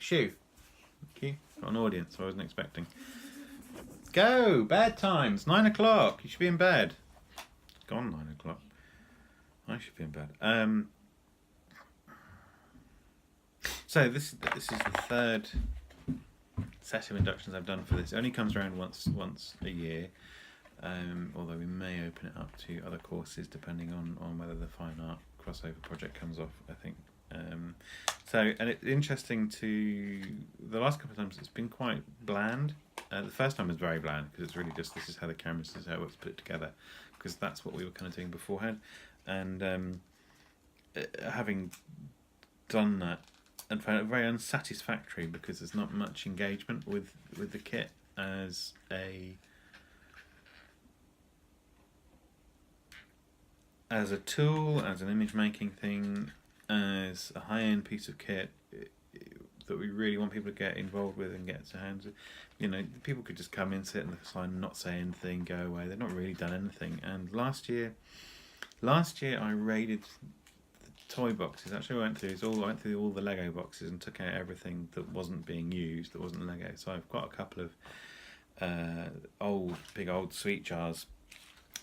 Shoo. Thank you. Got an audience I wasn't expecting. Go! Bedtime. It's 9 o'clock. You should be in bed. It's gone 9 o'clock. I should be in bed. So this is the third set of inductions I've done for this. It only comes around once a year. Although we may open it up to other courses depending on whether the fine art crossover project comes off, I think. And it's interesting the last couple of times it's been quite bland. The first time was very bland because it's really just this is how the camera, this is how it's put together, because that's what we were kind of doing beforehand. And having done that and found it very unsatisfactory because there's not much engagement with the kit as a tool, as an image making thing, as a high-end piece of kit that we really want people to get involved with and get to hands with. You know, people could just come in, sit in the sign, not say anything, go away. They've not really done anything. And last year I raided the toy boxes. Actually, I went through all the Lego boxes and took out everything that wasn't being used, that wasn't Lego. So I've got a couple of big old sweet jars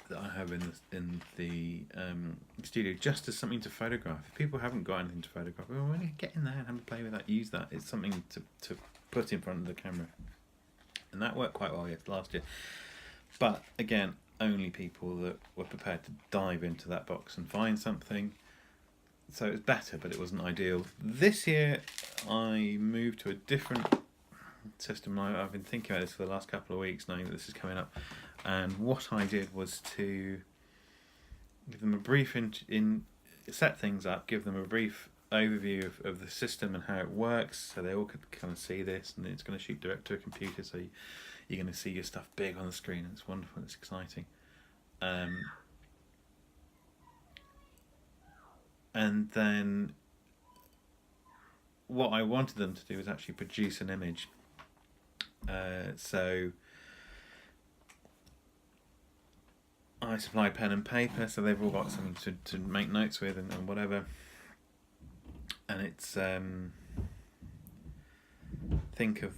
that I have in the studio just as something to photograph. If people haven't got anything to photograph, well, really get in there and have a play with that. Use that. It's something to put in front of the camera, and that worked quite well last year. But again, only people that were prepared to dive into that box and find something. So it was better, but it wasn't ideal. This year, I moved to a different system. I've been thinking about this for the last couple of weeks, knowing that this is coming up. And what I did was to give them a brief set things up, give them a brief overview of the system and how it works, so they all could kind of see this, and it's going to shoot direct to a computer, so you're going to see your stuff big on the screen. It's wonderful, it's exciting. And then what I wanted them to do was actually produce an image. So I supply pen and paper, so they've all got something to make notes with and whatever. And it's think of,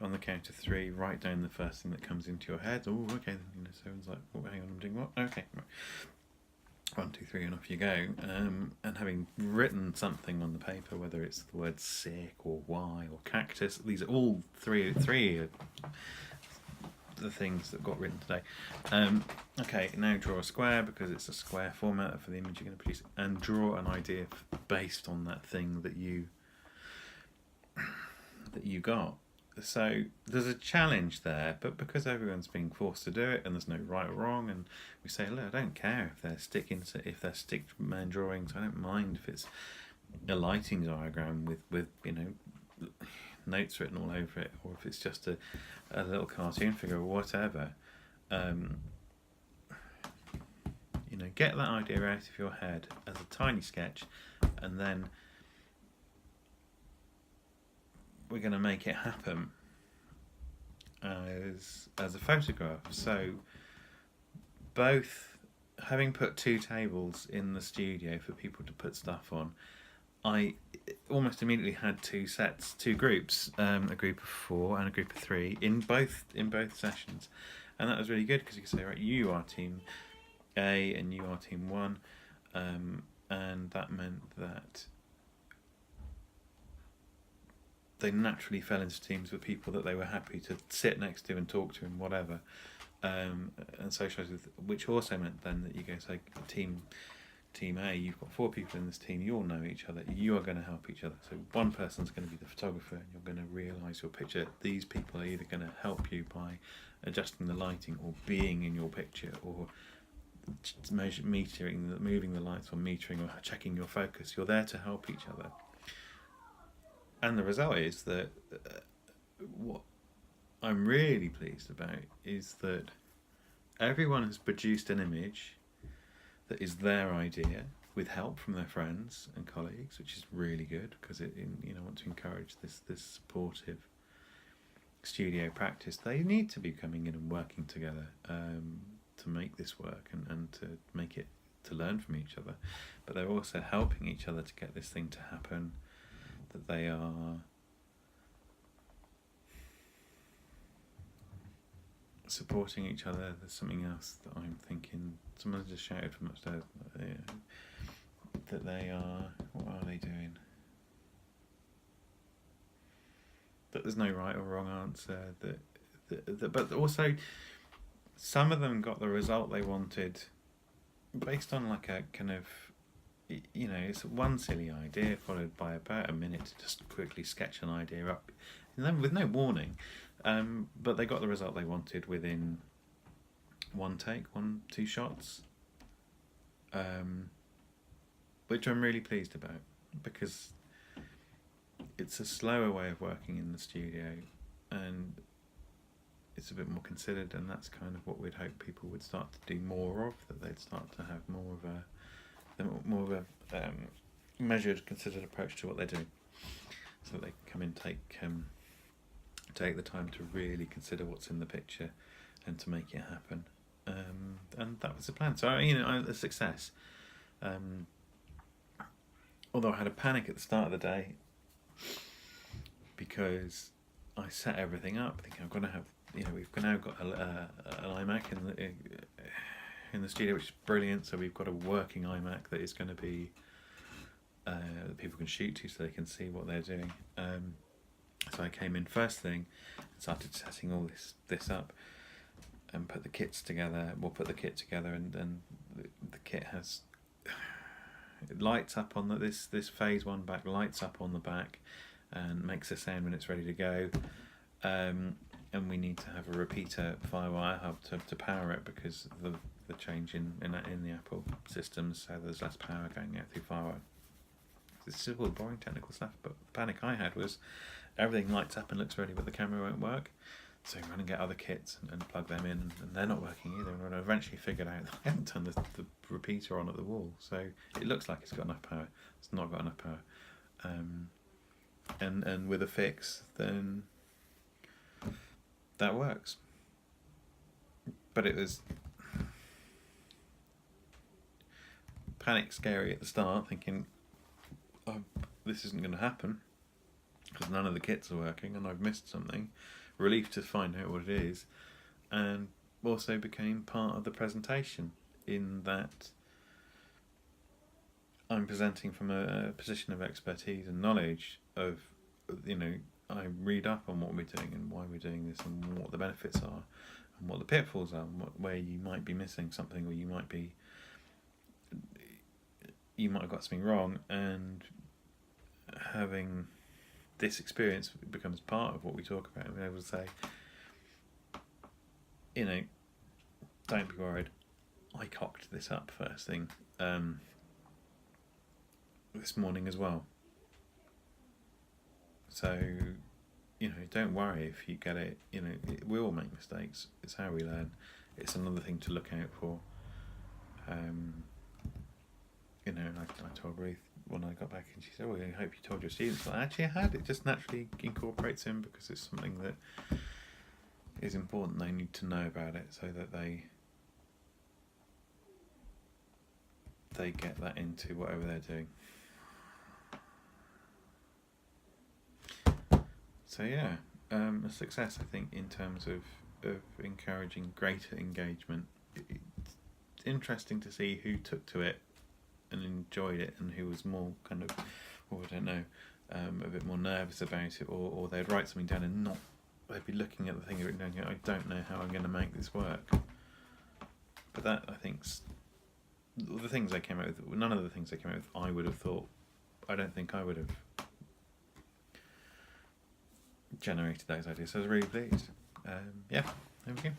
on the count of 3, write down the first thing that comes into your head. Oh, okay. Someone's like, oh, hang on, I'm doing what? Okay, right. 1, 2, 3, and off you go. And having written something on the paper, whether it's the word sick or why or cactus, these are all three the things that got written today. Okay, now draw a square because it's a square format for the image you're going to produce, and draw an idea based on that thing that you got. So there's a challenge there, but because everyone's being forced to do it and there's no right or wrong, and we say, look, I don't care if they're stick man drawings. I don't mind if it's a lighting diagram with notes written all over it, or if it's just a little cartoon figure or whatever. Get that idea out of your head as a tiny sketch, and then we're going to make it happen as a photograph. So both having put 2 tables in the studio for people to put stuff on, I almost immediately had 2 sets, 2 groups, a group of 4 and a group of 3 in both sessions, and that was really good because you could say, right, you are team A and you are team 1, and that meant that they naturally fell into teams with people that they were happy to sit next to and talk to and whatever, and socialise with, which also meant then that you go, say, team A, you've got 4 people in this team, you all know each other, you are going to help each other. So one person's going to be the photographer and you're going to realise your picture. These people are either going to help you by adjusting the lighting or being in your picture or moving the lights or metering or checking your focus. You're there to help each other. And the result is that what I'm really pleased about is that everyone has produced an image that is their idea with help from their friends and colleagues, which is really good because I want to encourage this supportive studio practice. They need to be coming in and working together to make this work and to make it, to learn from each other, but they're also helping each other to get this thing to happen, that they are supporting each other. There's something else that I'm thinking. Someone just shouted from upstairs that they are. What are they doing? That there's no right or wrong answer. But also, some of them got the result they wanted based on like a kind of, it's one silly idea followed by about a minute to just quickly sketch an idea up, with no warning. But they got the result they wanted within one take, 2 shots, which I'm really pleased about, because it's a slower way of working in the studio, and it's a bit more considered, and that's kind of what we'd hope people would start to do more of, that they'd start to have more of a measured, considered approach to what they do, so they come in, take the time to really consider what's in the picture and to make it happen. And that was the plan. So, a success. Although I had a panic at the start of the day, because I set everything up thinking I'm going to have, we've now got an iMac in the studio, which is brilliant. So we've got a working iMac that is going to be that people can shoot to, so they can see what they're doing. So I came in first thing and started setting all this up and put the kit together, and the kit has, it lights up on this phase 1 back, lights up on the back and makes a sound when it's ready to go. And we need to have a repeater Firewire hub to power it, because of the change in the Apple systems, so there's less power going out through Firewire. This is all boring technical stuff, but the panic I had was everything lights up and looks ready, but the camera won't work. So run and get other kits and plug them in, and they're not working either. And I eventually figured out that I haven't turned the repeater on at the wall, so it looks like it's got enough power. It's not got enough power. And with a fix, then that works. But it was panic scary at the start, thinking, oh, this isn't going to happen because none of the kits are working and I've missed something. Relief to find out what it is, and also became part of the presentation, in that I'm presenting from a position of expertise and knowledge of, I read up on what we're doing and why we're doing this and what the benefits are and what the pitfalls are, and where you might be missing something, or you might have got something wrong, and having this experience becomes part of what we talk about, and being able to say, don't be worried, I cocked this up first thing this morning as well. So, don't worry if you get it. We all make mistakes. It's how we learn. It's another thing to look out for. And I told Ruth when I got back, and she said, "Well, I hope you told your students." Well, actually, I had. It just naturally incorporates in, because it's something that is important. They need to know about it, so that they get that into whatever they're doing. So yeah, a success, I think, in terms of encouraging greater engagement. It's interesting to see who took to it and enjoyed it, and who was more kind of, I don't know, a bit more nervous about it, or they'd write something down and they'd be looking at the thing and going, I don't know how I'm going to make this work. But that, I think, the things they came out with, none of the things they came out with I would have thought, I don't think I would have generated those ideas. So I was really pleased. Yeah, there we go.